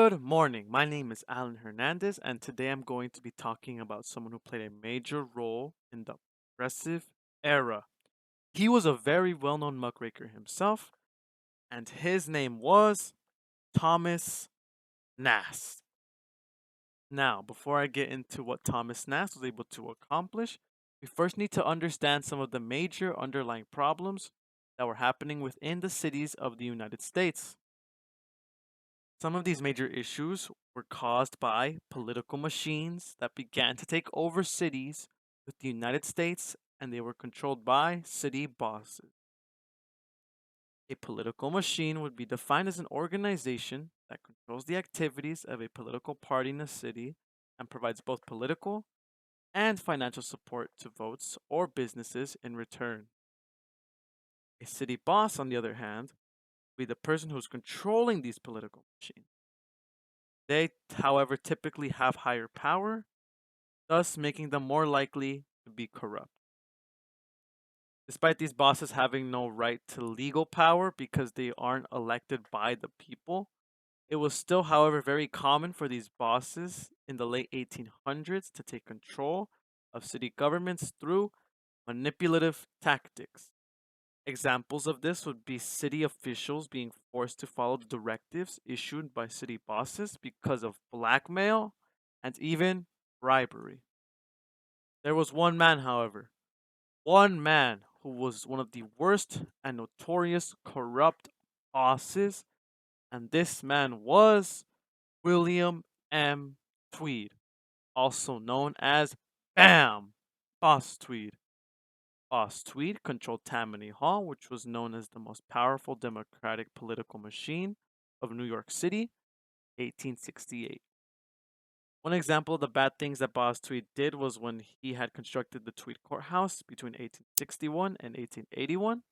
Good morning. My name is Alan Hernandez, and today I'm going to be talking about someone who played a major role in the Progressive era. He was a very well known muckraker himself, and his name was Thomas Nast. Now, before I get into what Thomas Nast was able to accomplish, we first need to understand some of the major underlying problems that were happening within the cities of the United States. Some of these major issues were caused by political machines that began to take over cities with the United States, and they were controlled by city bosses. A political machine would be defined as an organization that controls the activities of a political party in a city and provides both political and financial support to votes or businesses in return. A city boss, on the other hand, would be the person who's controlling these political machines. They, however, typically have higher power, thus making them more likely to be corrupt. Despite these bosses having no right to legal power because they aren't elected by the people, it was still, however, very common for these bosses in the late 1800s to take control of city governments through manipulative tactics. Examples of this would be city officials being forced to follow the directives issued by city bosses because of blackmail and even bribery. There was one man, however, one man who was one of the worst and notorious corrupt bosses, and this man was William M. Tweed, also known as BAM! Boss Tweed. Boss Tweed controlled Tammany Hall, which was known as the most powerful Democratic political machine of New York City, 1868. One example of the bad things that Boss Tweed did was when he had constructed the Tweed Courthouse between 1861 and 1881.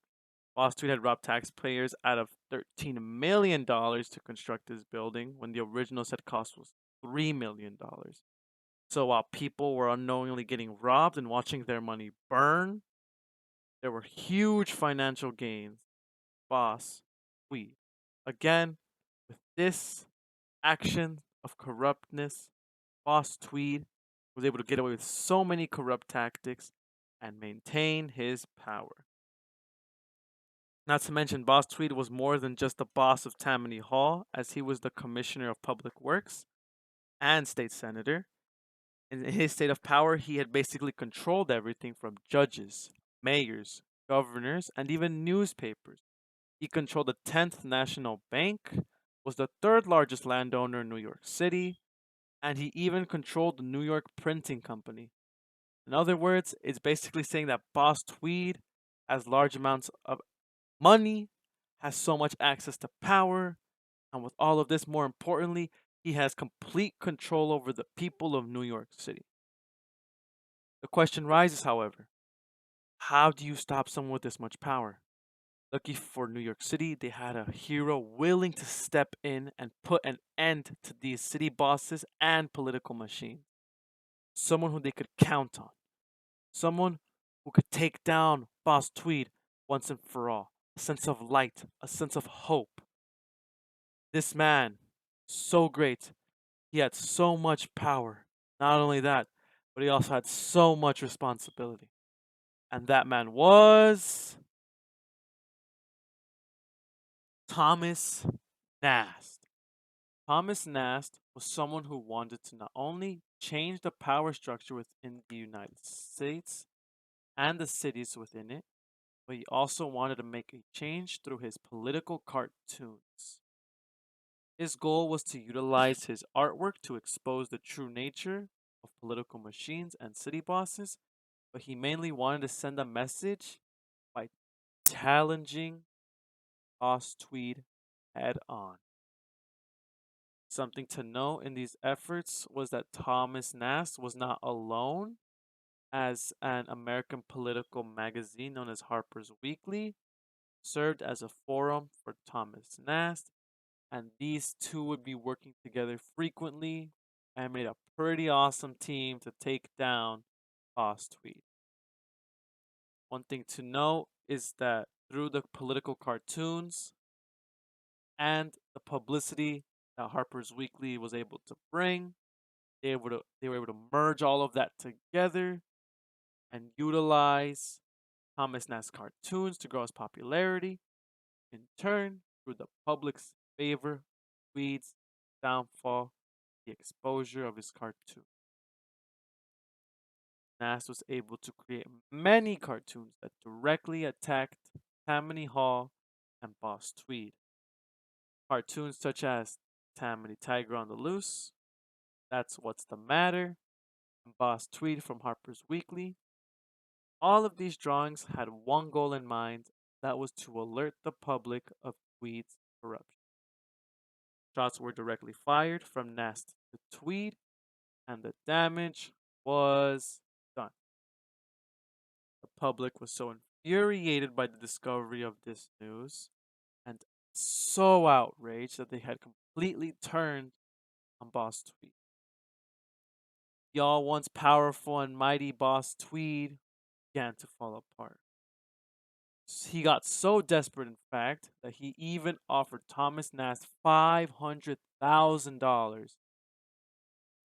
Boss Tweed had robbed taxpayers out of $13 million to construct this building when the original set cost was $3 million. So while people were unknowingly getting robbed and watching their money burn, there were huge financial gains. Boss Tweed. Again, with this action of corruptness, Boss Tweed was able to get away with so many corrupt tactics and maintain his power. Not to mention, Boss Tweed was more than just the boss of Tammany Hall, as he was the Commissioner of Public Works and State Senator. In his state of power, he had basically controlled everything from judges, mayors, governors, and even newspapers. He controlled the 10th National Bank, was the third largest landowner in New York City, and he even controlled the New York Printing Company. In other words, it's basically saying that Boss Tweed has large amounts of money, has so much access to power, and with all of this, more importantly, he has complete control over the people of New York City. The question rises, however, how do you stop someone with this much power? Lucky for New York City, they had a hero willing to step in and put an end to these city bosses and political machines. Someone who they could count on. Someone who could take down Boss Tweed once and for all. A sense of light, a sense of hope. This man, so great. He had so much power. Not only that, but he also had so much responsibility. And that man was Thomas Nast. Thomas Nast was someone who wanted to not only change the power structure within the United States and the cities within it, but he also wanted to make a change through his political cartoons. His goal was to utilize his artwork to expose the true nature of political machines and city bosses, but he mainly wanted to send a message by challenging Boss Tweed head on. Something to note in these efforts was that Thomas Nast was not alone, as an American political magazine known as Harper's Weekly served as a forum for Thomas Nast, and these two would be working together frequently and made a pretty awesome team to take down Boss Tweed. One thing to note is that through the political cartoons and the publicity that Harper's Weekly was able to bring. They were able to merge all of that together and utilize Thomas Nast cartoons to grow his popularity. In turn, through the public's favor, Tweed's downfall, the exposure of his cartoon. Nast was able to create many cartoons that directly attacked Tammany Hall and Boss Tweed. Cartoons such as Tammany Tiger on the Loose, That's What's the Matter, and Boss Tweed from Harper's Weekly. All of these drawings had one goal in mind, that was to alert the public of Tweed's corruption. Shots were directly fired from Nast to Tweed, and the damage was done. The public was so infuriated by the discovery of this news and so outraged that they had completely turned on Boss Tweed. The all once powerful and mighty Boss Tweed began to fall apart. He got so desperate, in fact, that he even offered Thomas Nast $500,000 to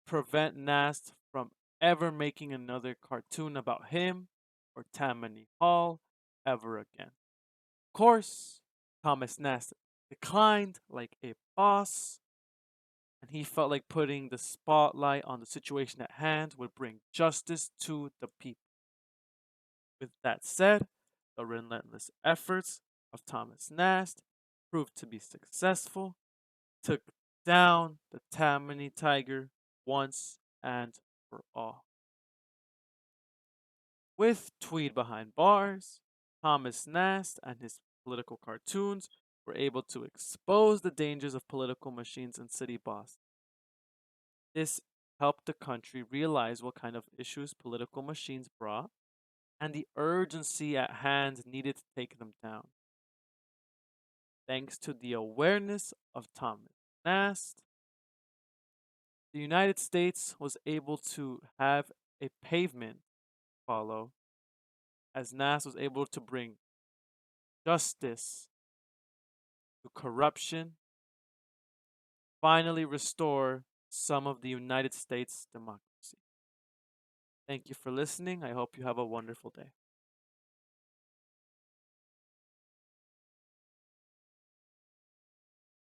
prevent Nast from ever making another cartoon about him or Tammany Hall ever again. Of course, Thomas Nast declined like a boss, and he felt like putting the spotlight on the situation at hand would bring justice to the people. With that said, the relentless efforts of Thomas Nast proved to be successful, took down the Tammany Tiger once and for all. With Tweed behind bars, Thomas Nast and his political cartoons were able to expose the dangers of political machines and city bosses. This helped the country realize what kind of issues political machines brought and the urgency at hand needed to take them down. Thanks to the awareness of Thomas Nast, the United States was able to have a pavement follow as Nast was able to bring justice to corruption, finally restore some of the United States democracy. Thank you for listening. I hope you have a wonderful day.